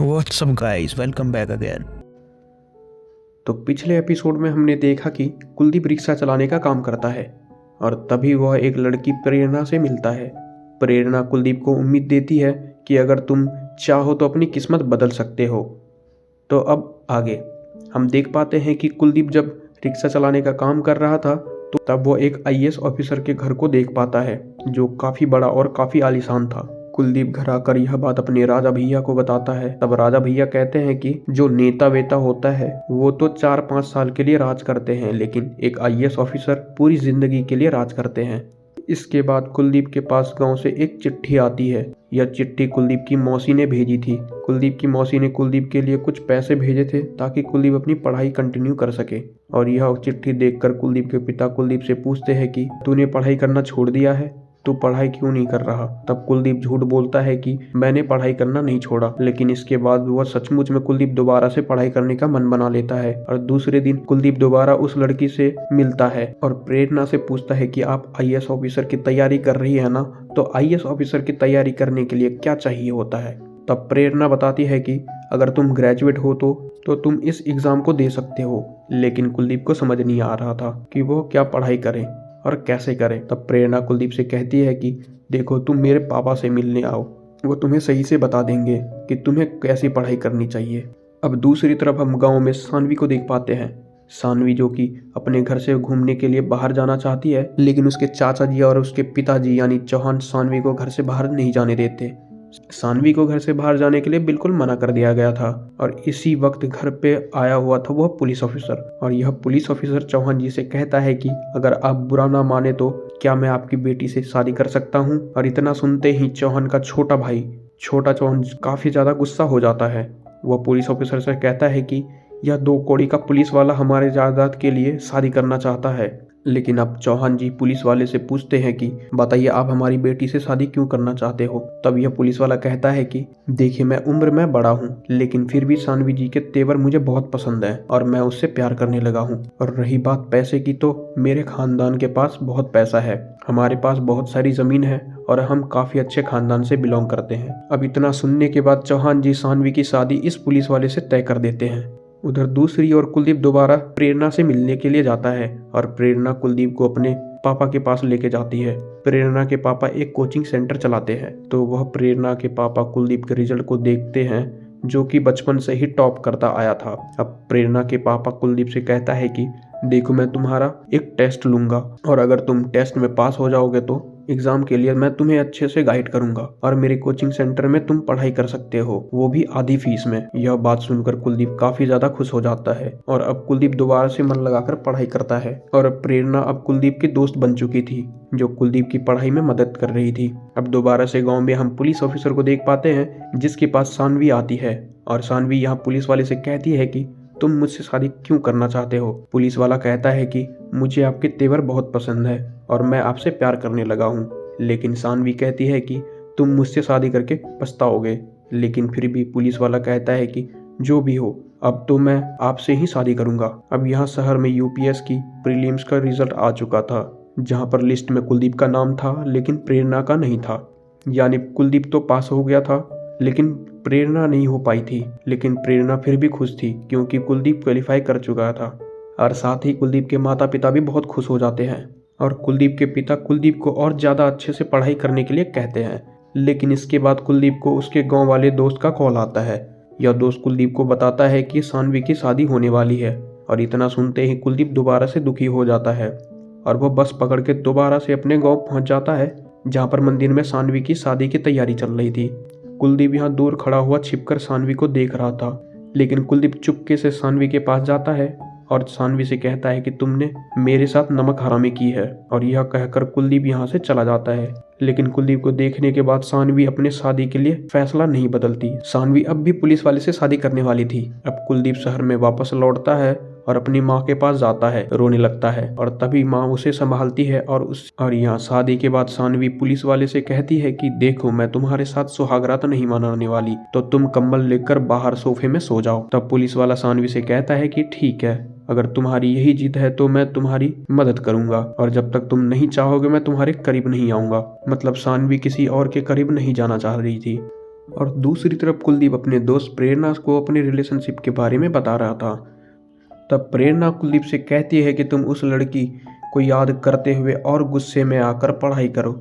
What's up guys, welcome back again। तो पिछले episode में हमने देखा कि कुलदीप रिक्शा चलाने का काम करता है और तभी वह एक लड़की प्रेरणा से मिलता है। प्रेरणा कुलदीप को उम्मीद देती है कि अगर तुम चाहो तो अपनी किस्मत बदल सकते हो। तो अब आगे हम देख पाते हैं कि कुलदीप जब रिक्शा चलाने का काम कर रहा था तो तब वो एक आईएएस ऑफिसर के घर को देख पाता है जो काफ़ी बड़ा और काफ़ी आलीशान था। कुलदीप घर आकर यह बात अपने राजा भैया को बताता है। तब राजा भैया कहते हैं कि जो नेता वेता होता है वो तो 4-5 साल के लिए राज करते हैं, लेकिन एक आईएएस ऑफिसर पूरी जिंदगी के लिए राज करते हैं। इसके बाद कुलदीप के पास गांव से एक चिट्ठी आती है। यह चिट्ठी कुलदीप की मौसी ने भेजी थी। कुलदीप की मौसी ने कुलदीप के लिए कुछ पैसे भेजे थे ताकि कुलदीप अपनी पढ़ाई कंटिन्यू कर सके। और यह चिट्ठी देखकर कुलदीप के पिता कुलदीप से पूछते हैं कि तूने पढ़ाई करना छोड़ दिया है, तू पढ़ाई क्यों नहीं कर रहा। तब कुलदीप झूठ बोलता है कि मैंने पढ़ाई करना नहीं छोड़ा, लेकिन इसके बाद वह सचमुच में कुलदीप दोबारा से पढ़ाई करने का मन बना लेता है। और दूसरे दिन कुलदीप दोबारा उस लड़की से मिलता है और प्रेरणा से पूछता है कि आप आईएएस ऑफिसर की तैयारी कर रही है ना, तो आईएएस ऑफिसर की तैयारी करने के लिए क्या चाहिए होता है। तब प्रेरणा बताती है कि अगर तुम ग्रेजुएट हो तो तुम इस एग्जाम को दे सकते हो। लेकिन कुलदीप को समझ नहीं आ रहा था कि वो क्या पढ़ाई करे और कैसे करें। तब प्रेरणा कुलदीप से कहती है कि देखो, तुम मेरे पापा से मिलने आओ, वो तुम्हें सही से बता देंगे कि तुम्हें कैसी पढ़ाई करनी चाहिए। अब दूसरी तरफ हम गांव में सानवी को देख पाते हैं। सानवी जो कि अपने घर से घूमने के लिए बाहर जाना चाहती है, लेकिन उसके चाचा जी और उसके पिताजी यानी चौहान सानवी को घर से बाहर नहीं जाने देते। सानवी को घर से बाहर जाने के लिए बिल्कुल मना कर दिया गया था। और इसी वक्त घर पे आया हुआ था वह पुलिस ऑफिसर, और यह पुलिस ऑफिसर चौहान जी से कहता है कि अगर आप बुरा ना माने तो क्या मैं आपकी बेटी से शादी कर सकता हूँ। और इतना सुनते ही चौहान का छोटा भाई छोटा चौहान काफी ज्यादा गुस्सा हो जाता है। वह पुलिस ऑफिसर से कहता है कि यह 2 कौड़ी का पुलिस वाला हमारे जायदाद के लिए शादी करना चाहता है। लेकिन अब चौहान जी पुलिस वाले से पूछते हैं कि बताइए, आप हमारी बेटी से शादी क्यों करना चाहते हो। तब यह पुलिस वाला कहता है कि देखिए, मैं उम्र में बड़ा हूँ, लेकिन फिर भी सानवी जी के तेवर मुझे बहुत पसंद है और मैं उससे प्यार करने लगा हूँ। और रही बात पैसे की, तो मेरे खानदान के पास बहुत पैसा है, हमारे पास बहुत सारी जमीन है और हम काफी अच्छे खानदान से बिलोंग करते हैं। अब इतना सुनने के बाद चौहान जी सानवी की शादी इस पुलिस वाले से तय कर देते हैं। उधर दूसरी ओर कुलदीप दोबारा प्रेरणा से मिलने के लिए जाता है और प्रेरणा कुलदीप को अपने पापा के पास लेके जाती है। प्रेरणा के पापा एक कोचिंग सेंटर चलाते हैं, तो वह प्रेरणा के पापा कुलदीप के रिजल्ट को देखते हैं जो कि बचपन से ही टॉप करता आया था। अब प्रेरणा के पापा कुलदीप से कहता है कि देखो, मैं तुम्हारा एक टेस्ट लूंगा और अगर तुम टेस्ट में पास हो जाओगे तो एग्जाम के लिए मैं तुम्हें अच्छे से गाइड करूंगा और मेरे कोचिंग सेंटर में तुम पढ़ाई कर सकते हो, वो भी आधी फीस में। यह बात सुनकर कुलदीप काफी ज्यादा खुश हो जाता है और अब कुलदीप दोबारा से मन लगाकर पढ़ाई करता है। और प्रेरणा अब कुलदीप की दोस्त बन चुकी थी जो कुलदीप की पढ़ाई में मदद कर रही थी। अब दोबारा से गाँव में हम पुलिस ऑफिसर को देख पाते हैं जिसके पास सानवी आती है और सानवी यहाँ पुलिस वाले से कहती है कि तुम मुझसे शादी क्यों करना चाहते हो। पुलिस वाला कहता है कि मुझे आपके तेवर बहुत पसंद है और मैं आपसे प्यार करने लगा हूँ। लेकिन सानवी कहती है कि तुम मुझसे शादी करके पछताओगे। लेकिन फिर भी पुलिस वाला कहता है कि जो भी हो, अब तो मैं आपसे ही शादी करूंगा। अब यहाँ शहर में यूपीएस की प्रीलिम्स का रिजल्ट आ चुका था, जहाँ पर लिस्ट में कुलदीप का नाम था लेकिन प्रेरणा का नहीं था। यानी कुलदीप तो पास हो गया था लेकिन प्रेरणा नहीं हो पाई थी। लेकिन प्रेरणा फिर भी खुश थी क्योंकि कुलदीप क्वालिफाई कर चुका था। और साथ ही कुलदीप के माता पिता भी बहुत खुश हो जाते हैं और कुलदीप के पिता कुलदीप को और ज़्यादा अच्छे से पढ़ाई करने के लिए कहते हैं। लेकिन इसके बाद कुलदीप को उसके गांव वाले दोस्त का कॉल आता है। यह दोस्त कुलदीप को बताता है कि सानवी की शादी होने वाली है और इतना सुनते ही कुलदीप दोबारा से दुखी हो जाता है और वह बस पकड़ के दोबारा से अपने गाँव पहुँच जाता है जहाँ पर मंदिर में सानवी की शादी की तैयारी चल रही थी। कुलदीप यहाँ दूर खड़ा हुआ छिपकर सानवी को देख रहा था, लेकिन कुलदीप चुपके से सानवी के पास जाता है और सानवी से कहता है कि तुमने मेरे साथ नमक हरामी की है। और यह कहकर कुलदीप यहाँ से चला जाता है। लेकिन कुलदीप को देखने के बाद सानवी अपने शादी के लिए फैसला नहीं बदलती। सानवी अब भी पुलिस वाले से शादी करने वाली थी। अब कुलदीप शहर में वापस लौटता है और अपनी माँ के पास जाता है, रोने लगता है और तभी माँ उसे संभालती है और यहाँ शादी के बाद सानवी पुलिस वाले से कहती है कि देखो, मैं तुम्हारे साथ सुहागरात नहीं मनाने वाली, तो तुम कंबल लेकर बाहर सोफे में सो जाओ। तब पुलिस वाला सानवी से कहता है कि ठीक है, अगर तुम्हारी यही जिद है तो मैं तुम्हारी मदद करूंगा और जब तक तुम नहीं चाहोगे मैं तुम्हारे करीब नहीं आऊंगा। मतलब सानवी किसी और के करीब नहीं जाना चाह रही थी। और दूसरी तरफ कुलदीप अपने दोस्त प्रेरणा को अपने रिलेशनशिप के बारे में बता रहा था। तब प्रेरणा कुलदीप से कहती है कि तुम उस लड़की को याद करते हुए और गुस्से में आकर पढ़ाई करो,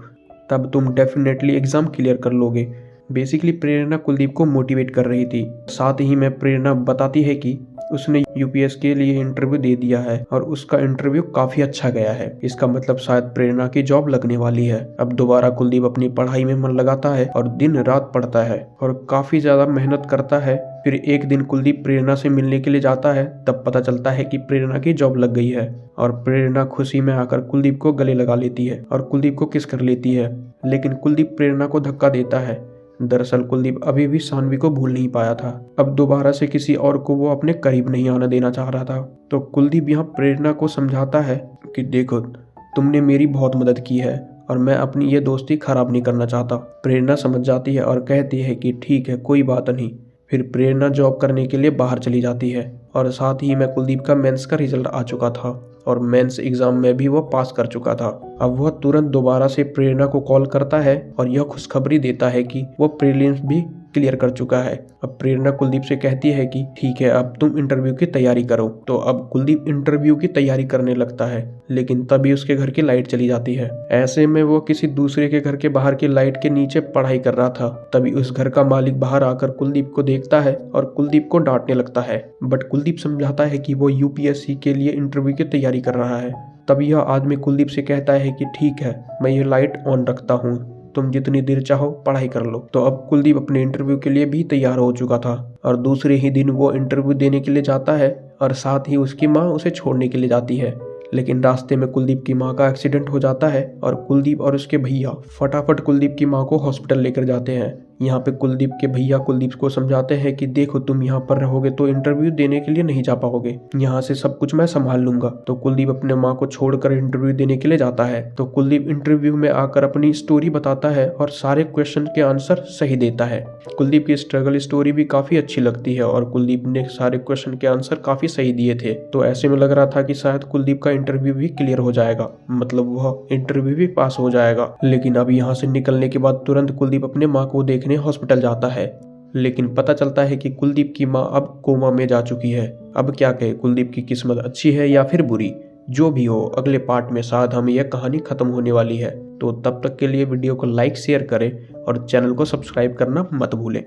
तब तुम डेफिनेटली एग्ज़ाम क्लियर कर लोगे। बेसिकली प्रेरणा कुलदीप को मोटिवेट कर रही थी। साथ ही में प्रेरणा बताती है कि उसने यूपीएस के लिए इंटरव्यू दे दिया है और उसका इंटरव्यू काफ़ी अच्छा गया है। इसका मतलब शायद प्रेरणा की जॉब लगने वाली है। अब दोबारा कुलदीप अपनी पढ़ाई में मन लगाता है और दिन रात पढ़ता है और काफ़ी ज़्यादा मेहनत करता है। फिर एक दिन कुलदीप प्रेरणा से मिलने के लिए जाता है, तब पता चलता है कि प्रेरणा की जॉब लग गई है और प्रेरणा खुशी में आकर कुलदीप को गले लगा लेती है और कुलदीप को किस कर लेती है। लेकिन कुलदीप प्रेरणा को धक्का देता है। दरअसल कुलदीप अभी भी सानवी को भूल नहीं पाया था। अब दोबारा से किसी और को वो अपने करीब नहीं आने देना चाह रहा था। तो कुलदीप यहाँ प्रेरणा को समझाता है कि देखो, तुमने मेरी बहुत मदद की है और मैं अपनी ये दोस्ती खराब नहीं करना चाहता। प्रेरणा समझ जाती है और कहती है कि ठीक है, कोई बात नहीं। फिर प्रेरणा जॉब करने के लिए बाहर चली जाती है और साथ ही में कुलदीप का मेंस का रिजल्ट आ चुका था और मेंस एग्जाम में भी वो पास कर चुका था। अब वह तुरंत दोबारा से प्रेरणा को कॉल करता है और यह खुशखबरी देता है कि वो प्रीलिम्स भी क्लियर कर चुका है। अब प्रेरणा कुलदीप से कहती है कि ठीक है, अब तुम इंटरव्यू की तैयारी करो। तो अब कुलदीप इंटरव्यू की तैयारी करने लगता है, लेकिन तभी उसके घर की लाइट चली जाती है। ऐसे में वो किसी दूसरे के घर के बाहर की लाइट के नीचे पढ़ाई कर रहा था। तभी उस घर का मालिक बाहर आकर कुलदीप को देखता है और कुलदीप को डांटने लगता है। बट कुलदीप समझाता है कि वो यूपीएससी के लिए इंटरव्यू की तैयारी कर रहा है। तभी यह आदमी कुलदीप से कहता है कि ठीक है, मैं ये लाइट ऑन रखता हूँ, तुम जितनी देर चाहो पढ़ाई कर लो। तो अब कुलदीप अपने इंटरव्यू के लिए भी तैयार हो चुका था और दूसरे ही दिन वो इंटरव्यू देने के लिए जाता है और साथ ही उसकी माँ उसे छोड़ने के लिए जाती है। लेकिन रास्ते में कुलदीप की माँ का एक्सीडेंट हो जाता है और कुलदीप और उसके भैया फटाफट कुलदीप की माँ को हॉस्पिटल लेकर जाते हैं। यहाँ पे कुलदीप के भैया कुलदीप को समझाते हैं कि देखो, तुम यहाँ पर रहोगे तो इंटरव्यू देने के लिए नहीं जा पाओगे, यहाँ से सब कुछ मैं संभाल लूंगा। तो कुलदीप अपने माँ को छोड़कर इंटरव्यू देने के लिए जाता है। तो कुलदीप इंटरव्यू में आकर अपनी स्टोरी बताता है और सारे क्वेश्चन के आंसर सही देता है। कुलदीप की स्ट्रगल स्टोरी भी काफी अच्छी लगती है और कुलदीप ने सारे क्वेश्चन के आंसर काफी सही दिए थे। तो ऐसे में लग रहा था कि शायद कुलदीप का इंटरव्यू भी क्लियर हो जाएगा, मतलब वह इंटरव्यू भी पास हो जाएगा। लेकिन अब यहाँ से निकलने के बाद तुरंत कुलदीप अपने माँ को देखने हॉस्पिटल जाता है। लेकिन पता चलता है कि कुलदीप की माँ अब कोमा में जा चुकी है। अब क्या कहे, कुलदीप की किस्मत अच्छी है या फिर बुरी, जो भी हो अगले पार्ट में शायद हमें यह कहानी खत्म होने वाली है। तो तब तक के लिए वीडियो को लाइक शेयर करें और चैनल को सब्सक्राइब करना मत भूलें।